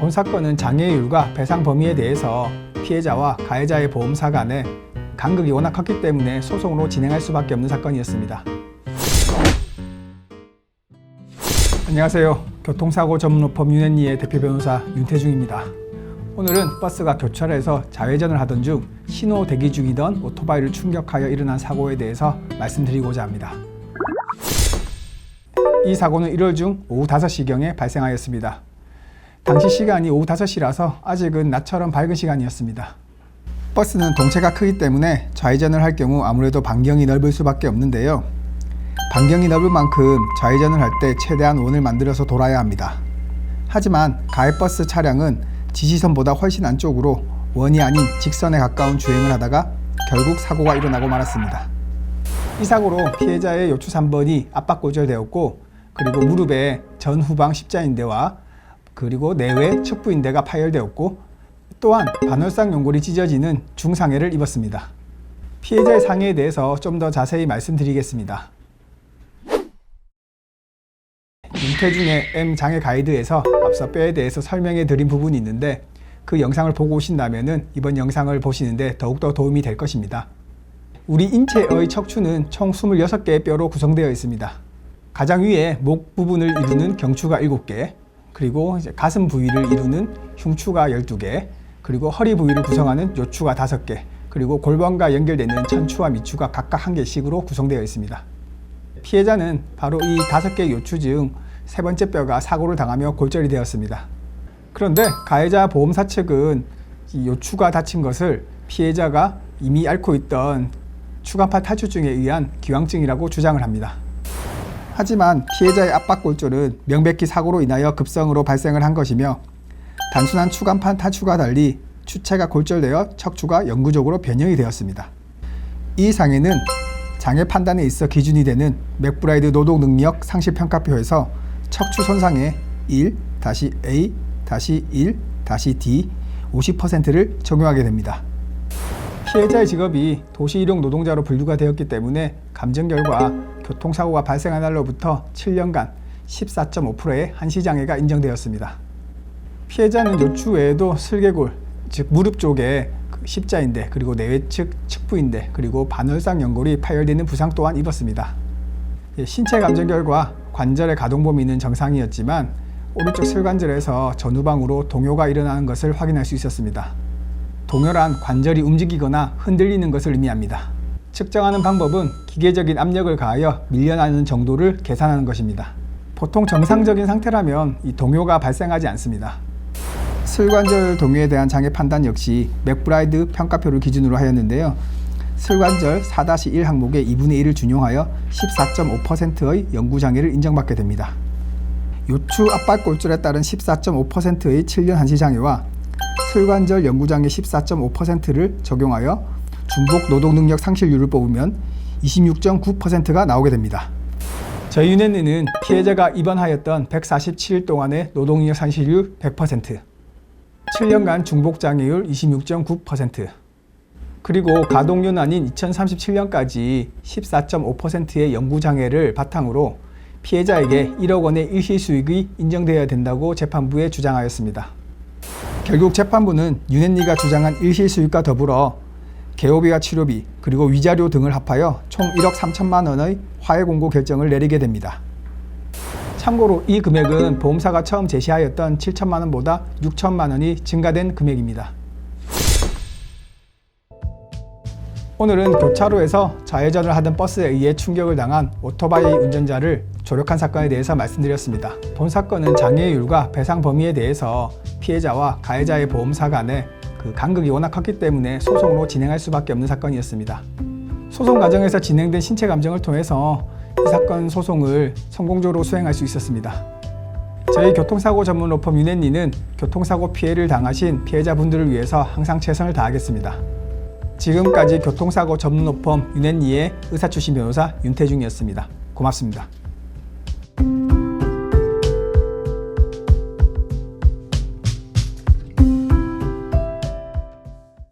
본 사건은 장애율과 배상 범위에 대해서 피해자와 가해자의 보험사 간에 간극이 워낙 컸기 때문에 소송으로 진행할 수밖에 없는 사건이었습니다. 안녕하세요. 교통사고 전문업범 윤앤리의 대표 변호사 윤태중입니다. 오늘은 버스가 교차로에서 좌회전을 하던 중 신호 대기 중이던 오토바이를 충격하여 일어난 사고에 대해서 말씀드리고자 합니다. 이 사고는 1월 중 오후 5시경에 발생하였습니다. 당시 시간이 오후 5시라서 아직은 낮처럼 밝은 시간이었습니다. 버스는 동체가 크기 때문에 좌회전을 할 경우 아무래도 반경이 넓을 수밖에 없는데요. 반경이 넓은 만큼 좌회전을 할 때 최대한 원을 만들어서 돌아야 합니다. 하지만 가해버스 차량은 지시선보다 훨씬 안쪽으로 원이 아닌 직선에 가까운 주행을 하다가 결국 사고가 일어나고 말았습니다. 이 사고로 피해자의 요추 3번이 압박골절되었고, 그리고 무릎에 전후방 십자인대와 그리고 내외 척부인대가 파열되었고, 또한 반월상 연골이 찢어지는 중상해를 입었습니다. 피해자의 상해에 대해서 좀 더 자세히 말씀드리겠습니다. 윤태중의 M 장애 가이드에서 앞서 뼈에 대해서 설명해 드린 부분이 있는데, 그 영상을 보고 오신다면 이번 영상을 보시는데 더욱더 도움이 될 것입니다. 우리 인체의 척추는 총 26개의 뼈로 구성되어 있습니다. 가장 위에 목 부분을 이루는 경추가 7개, 그리고 이제 가슴 부위를 이루는 흉추가 12개, 그리고 허리 부위를 구성하는 요추가 5개, 그리고 골반과 연결되는 천추와 미추가 각각 1개씩으로 구성되어 있습니다. 피해자는 바로 이 5개 요추 중 세 번째 뼈가 사고를 당하며 골절이 되었습니다. 그런데 가해자 보험사 측은 이 요추가 다친 것을 피해자가 이미 앓고 있던 추간판 탈출증에 의한 기왕증이라고 주장을 합니다. 하지만 피해자의 압박골절은 명백히 사고로 인하여 급성으로 발생을 한 것이며, 단순한 추간판 탈출과 달리 추체가 골절되어 척추가 영구적으로 변형이 되었습니다. 이 장애는 장애 판단에 있어 기준이 되는 맥브라이드 노동능력 상실평가표에서 척추 손상의 1-A-1-D 50%를 적용하게 됩니다. 피해자의 직업이 도시일용 노동자로 분류가 되었기 때문에 감정 결과 교통사고가 발생한 날로부터 7년간 14.5%의 한시장애가 인정되었습니다. 피해자는 요추 외에도 슬개골, 즉 무릎 쪽에 십자인대, 그리고 내외측 측부인대, 그리고 반월상 연골이 파열되는 부상 또한 입었습니다. 신체 감정 결과 관절의 가동 범위는 정상이었지만 오른쪽 슬관절에서 전후방으로 동요가 일어나는 것을 확인할 수 있었습니다. 동요란 관절이 움직이거나 흔들리는 것을 의미합니다. 측정하는 방법은 기계적인 압력을 가하여 밀려나는 정도를 계산하는 것입니다. 보통 정상적인 상태라면 이 동요가 발생하지 않습니다. 슬관절 동요에 대한 장애 판단 역시 맥브라이드 평가표를 기준으로 하였는데요. 슬관절 4-1 항목의 2분의 1을 준용하여 14.5%의 영구장애를 인정받게 됩니다. 요추 압박골절에 따른 14.5%의 7년 한시장애와 슬관절 영구장애 14.5%를 적용하여 중복 노동능력 상실률을 뽑으면 26.9%가 나오게 됩니다. 저희 윤앤리는 피해자가 입원하였던 147일 동안의 노동능력 상실률 100%, 7년간 중복장애율 26.9%, 그리고 가동연한인 2037년까지 14.5%의 영구장애를 바탕으로 피해자에게 1억 원의 일시수익이 인정되어야 된다고 재판부에 주장하였습니다. 결국 재판부는 윤앤리가 주장한 일시수익과 더불어 개호비와 치료비, 그리고 위자료 등을 합하여 총 1억 3천만 원의 화해공고 결정을 내리게 됩니다. 참고로 이 금액은 보험사가 처음 제시하였던 7천만 원보다 6천만 원이 증가된 금액입니다. 오늘은 교차로에서 좌회전을 하던 버스에 의해 충격을 당한 오토바이 운전자를 조력한 사건에 대해서 말씀드렸습니다. 본 사건은 장애율과 배상 범위에 대해서 피해자와 가해자의 보험사 간에 간극이 워낙 컸기 때문에 소송으로 진행할 수밖에 없는 사건이었습니다. 소송 과정에서 진행된 신체 감정을 통해서 이 사건 소송을 성공적으로 수행할 수 있었습니다. 저희 교통사고 전문 로펌 윤앤리는 교통사고 피해를 당하신 피해자분들을 위해서 항상 최선을 다하겠습니다. 지금까지 교통사고 전문 로펌 윤앤리의 의사출신 변호사 윤태중이었습니다. 고맙습니다.